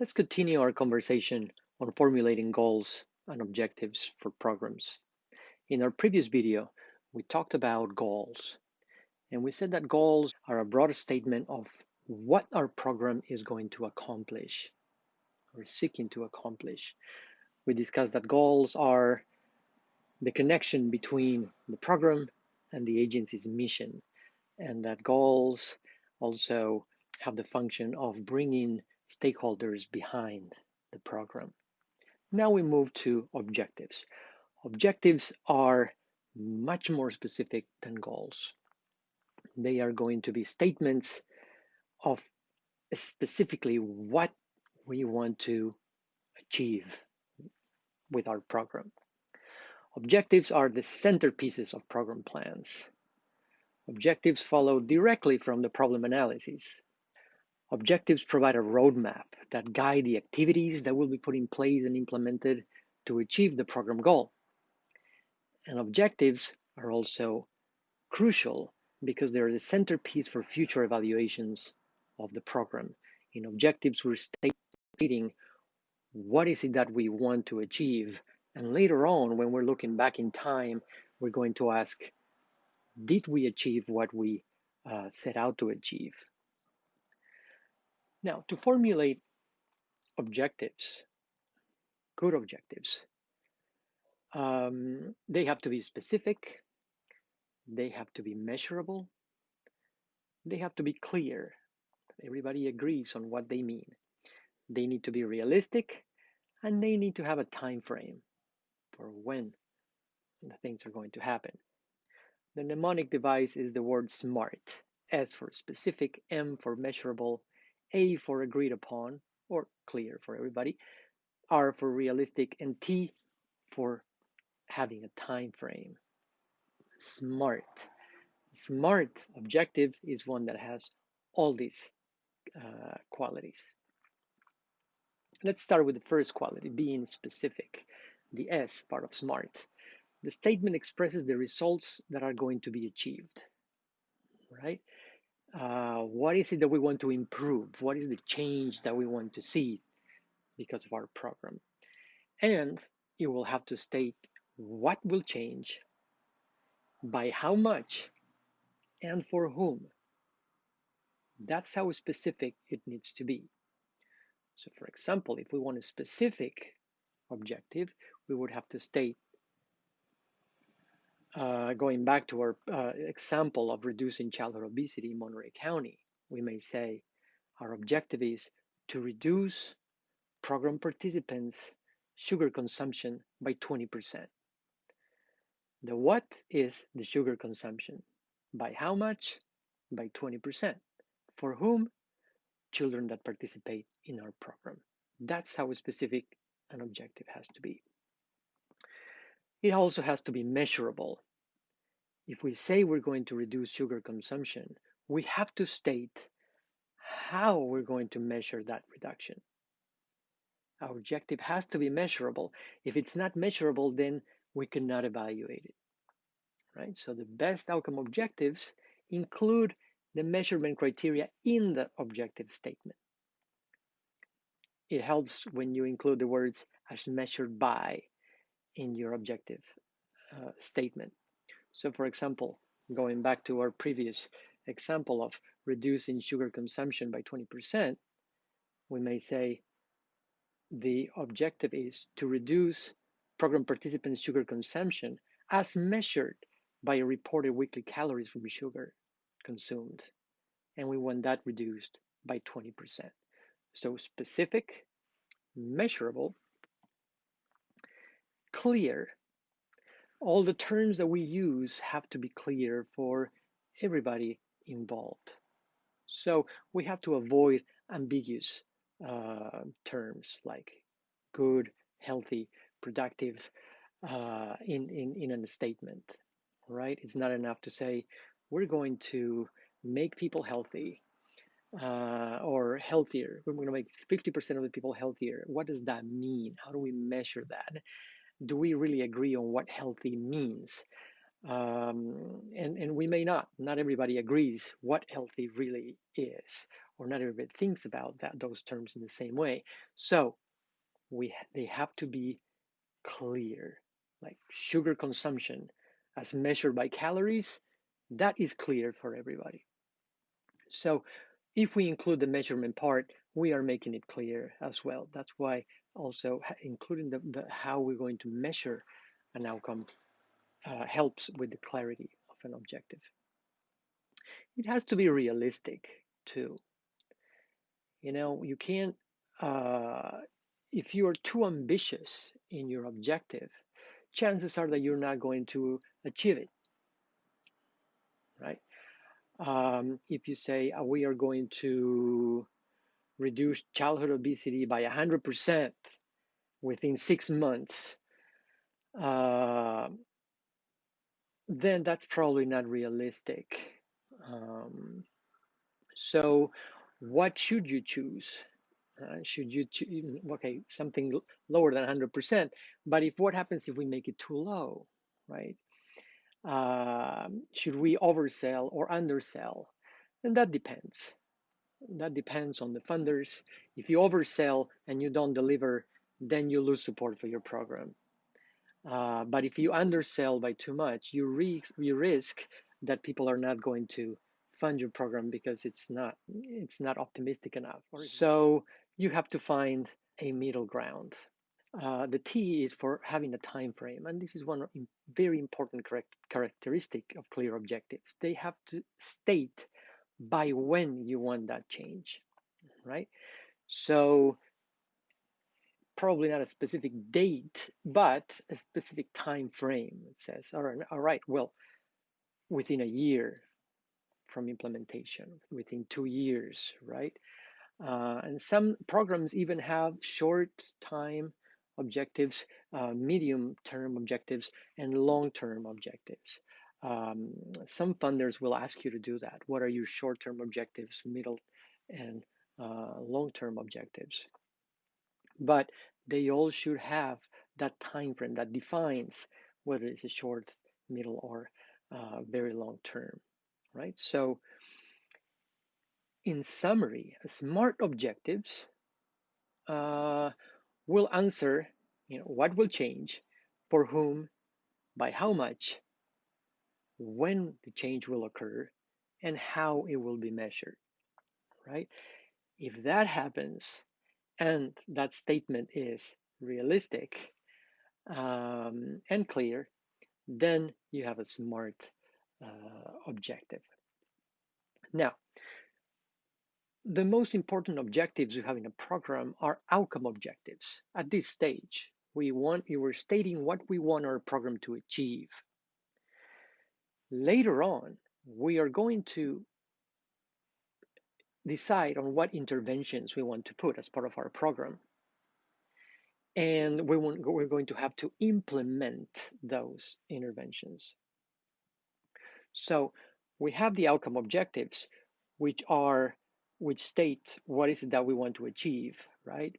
Let's continue our conversation on formulating goals and objectives for programs. In our previous video, we talked about goals, and we said that goals are a broad statement of what our program is going to accomplish or seeking to accomplish. We discussed that goals are the connection between the program and the agency's mission, and that goals also have the function of bringing stakeholders behind the program. Now we move to objectives. Objectives are much more specific than goals. They are going to be statements of specifically what we want to achieve with our program. Objectives are the centerpieces of program plans. Objectives follow directly from the problem analysis. Objectives provide a roadmap that guide the activities that will be put in place and implemented to achieve the program goal. And objectives are also crucial because they're the centerpiece for future evaluations of the program. In objectives, we're stating what is it that we want to achieve. And later on, when we're looking back in time, we're going to ask, did we achieve what we set out to achieve? Now, to formulate objectives, good objectives, they have to be specific, they have to be measurable, they have to be clear. Everybody agrees on what they mean. They need to be realistic, and they need to have a time frame for when the things are going to happen. The mnemonic device is the word SMART. S for specific, M for measurable, A for agreed upon or clear for everybody, R for realistic, and T for having a time frame. SMART. SMART objective is one that has all these qualities. Let's start with the first quality, being specific, the S part of SMART. The statement expresses the results that are going to be achieved, right? What is it that we want to improve? What is the change that we want to see because of our program? And it will have to state what will change, by how much, and for whom. That's how specific it needs to be. So for example, if we want a specific objective, we would have to state, going back to our example of reducing childhood obesity in Monterey County, we may say our objective is to reduce program participants' sugar consumption by 20%. The what is the sugar consumption? By how much? By 20%. For whom? Children that participate in our program. That's how specific an objective has to be. It also has to be measurable. If we say we're going to reduce sugar consumption, we have to state how we're going to measure that reduction. Our objective has to be measurable. If it's not measurable, then we cannot evaluate it, right? So the best outcome objectives include the measurement criteria in the objective statement. It helps when you include the words as measured by in your objective statement. So for example, going back to our previous example of reducing sugar consumption by 20%, we may say the objective is to reduce program participants' sugar consumption as measured by reported weekly calories from sugar consumed. And we want that reduced by 20%. So specific, measurable, clear. All the terms that we use have to be clear for everybody involved. So we have to avoid ambiguous terms like good, healthy, productive in a statement, right? It's not enough to say we're going to make people healthy or healthier. We're going to make 50% of the people healthier. What does that mean? How do we measure that? Do we really agree on what healthy means? And we may not. Not everybody agrees what healthy really is or not everybody thinks about those terms in the same way. So they have to be clear, like sugar consumption as measured by calories, that is clear for everybody. So if we include the measurement part, we are making it clear as well. That's why also including the how we're going to measure an outcome helps with the clarity of an objective. It has to be realistic too. You can't, uh, if you are too ambitious in your objective, chances are that you're not going to achieve it, right? If you say we are going to reduce childhood obesity by 100% within 6 months, uh, then that's probably not realistic. Um, so, what should you choose? Should you choose, okay, something lower than 100%? But if what happens if we make it too low, right? Should we oversell or undersell? And that depends. That depends on the funders. If you oversell and you don't deliver, then you lose support for your program. But if you undersell by too much, you risk that people are not going to fund your program because it's not optimistic enough. So you have to find a middle ground. The T is for having a time frame, and this is one very important characteristic of clear objectives. They have to state by when you want that change, right? So probably not a specific date, but a specific time frame. It says, all right, well, within a year from implementation, within 2 years, right? And some programs even have short time objectives, medium term objectives, and long term objectives. Um, some funders will ask you to do that. What are your short term objectives, middle, and long term objectives? But they all should have that time frame that defines whether it's a short, middle, or very long term, right? So, in summary, smart objectives uh, will answer, what will change, for whom, by how much, when the change will occur, and how it will be measured, right? If that happens and that statement is realistic and clear, then you have a smart objective. Now, the most important objectives you have in a program are outcome objectives. At this stage, we're stating what we want our program to achieve. Later on, we are going to decide on what interventions we want to put as part of our program. And we're going to have to implement those interventions. So we have the outcome objectives, which state what is it that we want to achieve, right?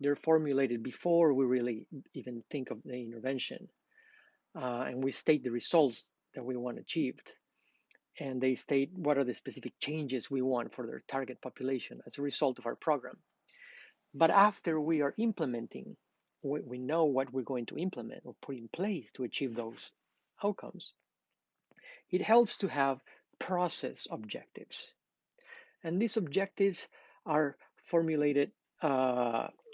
They're formulated before we really even think of the intervention. And we state the results that we want achieved. And they state what are the specific changes we want for their target population as a result of our program. But after we are implementing, we know what we're going to implement or put in place to achieve those outcomes. It helps to have process objectives. And these objectives are formulated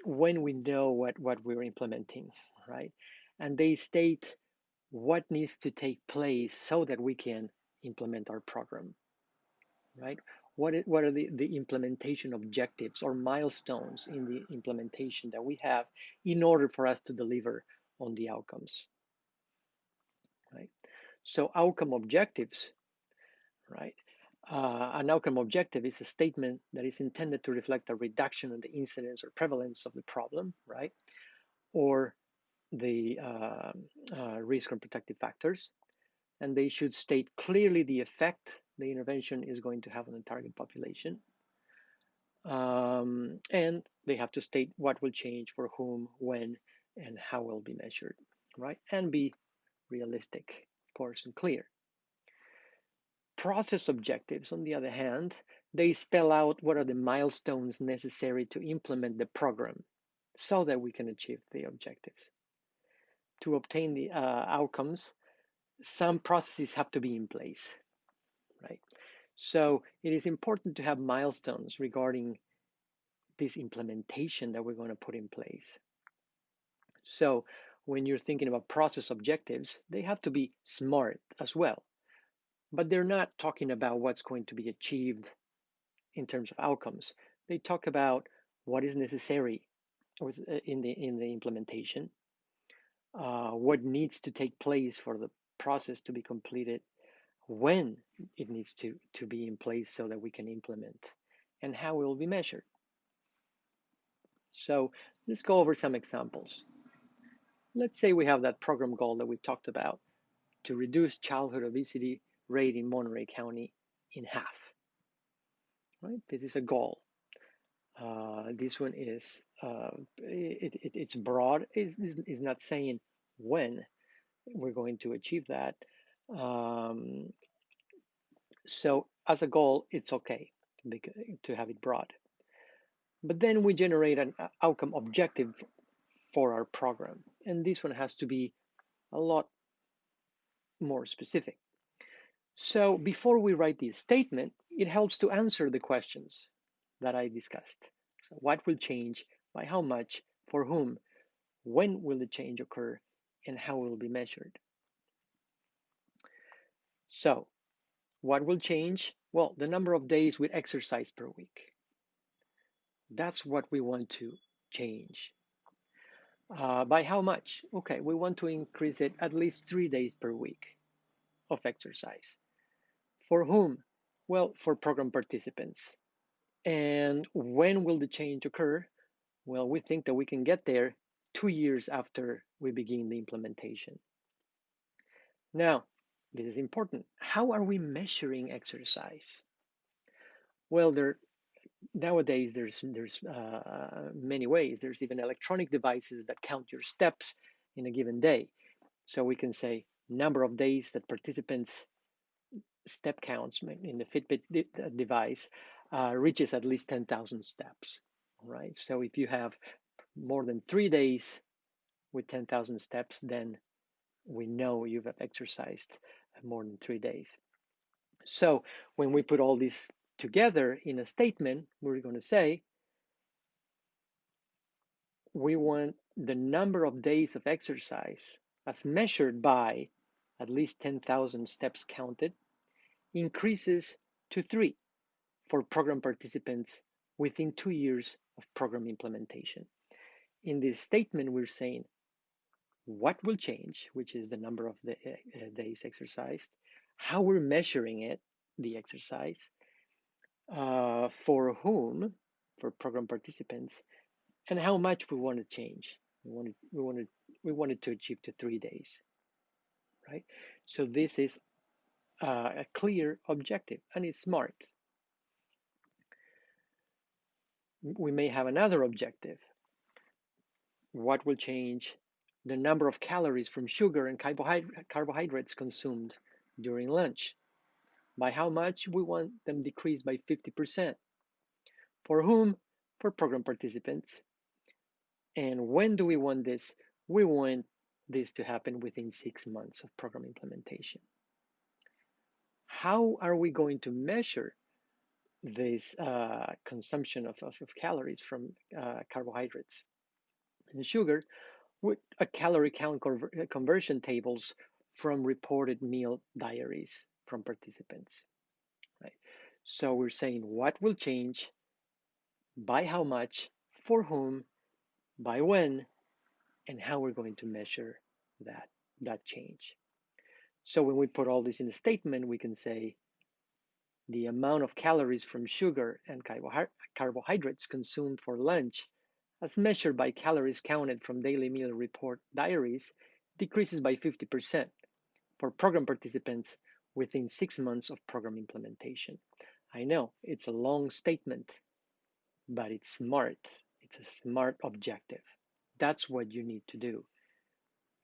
when we know what we're implementing, right? And they state what needs to take place so that we can implement our program, right? What are the implementation objectives or milestones in the implementation that we have in order for us to deliver on the outcomes, right? So outcome objectives, right? An outcome objective is a statement that is intended to reflect a reduction in the incidence or prevalence of the problem, right? Or the risk and protective factors. And they should state clearly the effect the intervention is going to have on the target population. And they have to state what will change for whom, when, and how will be measured, right? And be realistic, of course, and clear. Process objectives, on the other hand, They spell out what are the milestones necessary to implement the program so that we can achieve the objectives. To obtain the outcomes, some processes have to be in place, right? So it is important to have milestones regarding this implementation that we're going to put in place. So when you're thinking about process objectives, they have to be smart as well, but they're not talking about what's going to be achieved in terms of outcomes. They talk about what is necessary in the implementation, what needs to take place for the process to be completed, when it needs to be in place so that we can implement, and how it will be measured. So let's go over some examples. Let's say we have that program goal that we talked about to reduce childhood obesity rate in Monterey County in half. Right? This is a goal. This one is it's broad. It's not saying when we're going to achieve that. Um, so as a goal, it's okay to have it broad. But then we generate an outcome objective for our program, and this one has to be a lot more specific. So before we write this statement, it helps to answer the questions that I discussed. So what will change, by how much, for whom, when will the change occur, and how will it be measured? So what will change? Well, the number of days with exercise per week. That's what we want to change. By how much? Okay, we want to increase it at least 3 days per week of exercise. For whom? Well, for program participants. And when will the change occur? Well, we think that we can get there 2 years after we begin the implementation. Now, this is important. How are we measuring exercise? Well, nowadays there's many ways. There's even electronic devices that count your steps in a given day. So we can say number of days that participants step counts in the Fitbit device reaches at least 10,000 steps. All right. So if you have more than 3 days with 10,000 steps, then we know you've exercised more than 3 days. So when we put all this together in a statement, we're going to say we want the number of days of exercise as measured by at least 10,000 steps counted increases to 3 for program participants within 2 years of program implementation. In this statement, we're saying what will change, which is the number of the days exercised, how we're measuring it, the exercise, for whom, for program participants, and how much we want to change. We wanted to achieve to 3 days, right? So this is a clear objective, and it's smart. We may have another objective. What will change? The number of calories from sugar and carbohydrates consumed during lunch. By how much? We want them decreased by 50%. For whom? For program participants. And when do we want this? We want this to happen within 6 months of program implementation. How are we going to measure this consumption of calories from carbohydrates and sugar? With a calorie count conversion tables from reported meal diaries from participants. Right? So we're saying what will change, by how much, for whom, by when, and how we're going to measure that change. So when we put all this in a statement, we can say the amount of calories from sugar and carbohydrates consumed for lunch, as measured by calories counted from daily meal report diaries, decreases by 50% for program participants within 6 months of program implementation. I know it's a long statement, but it's smart. It's a smart objective. That's what you need to do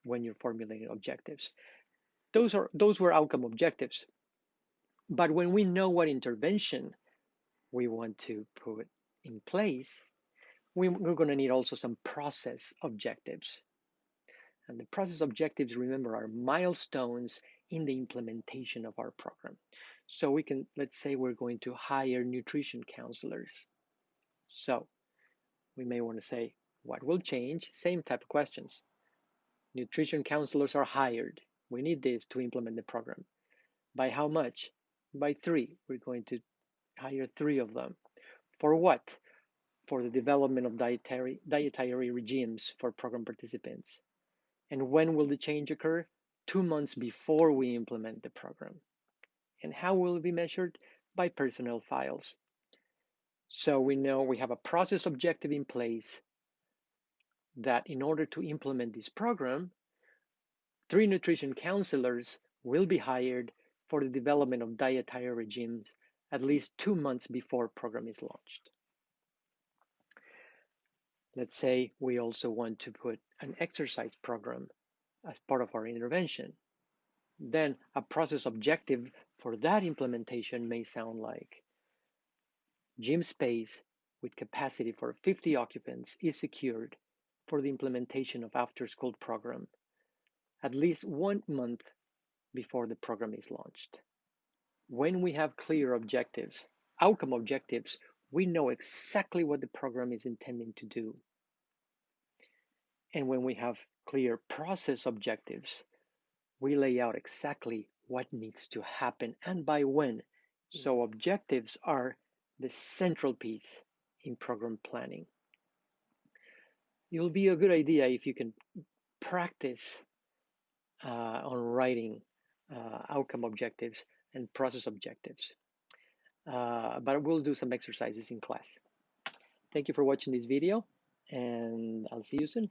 when you're formulating objectives. Those were outcome objectives. But when we know what intervention we want to put in place, we're going to need also some process objectives. And the process objectives, remember, are milestones in the implementation of our program. So we can, let's say we're going to hire nutrition counselors. So we may want to say, what will change? Same type of questions. Nutrition counselors are hired. We need this to implement the program. By how much? By 3. We're going to hire 3 of them. For what? For the development of dietary regimes for program participants. And when will the change occur? 2 months before we implement the program. And how will it be measured? By personnel files. So we know we have a process objective in place that in order to implement this program, 3 nutrition counselors will be hired for the development of dietary regimes at least 2 months before program is launched. Let's say we also want to put an exercise program as part of our intervention. Then a process objective for that implementation may sound like gym space with capacity for 50 occupants is secured for the implementation of after-school program at least 1 month before the program is launched. When we have clear objectives, outcome objectives, we know exactly what the program is intending to do. And when we have clear process objectives, we lay out exactly what needs to happen and by when. So objectives are the central piece in program planning. It will be a good idea if you can practice on writing outcome objectives and process objectives. But we'll do some exercises in class. Thank you for watching this video, and I'll see you soon.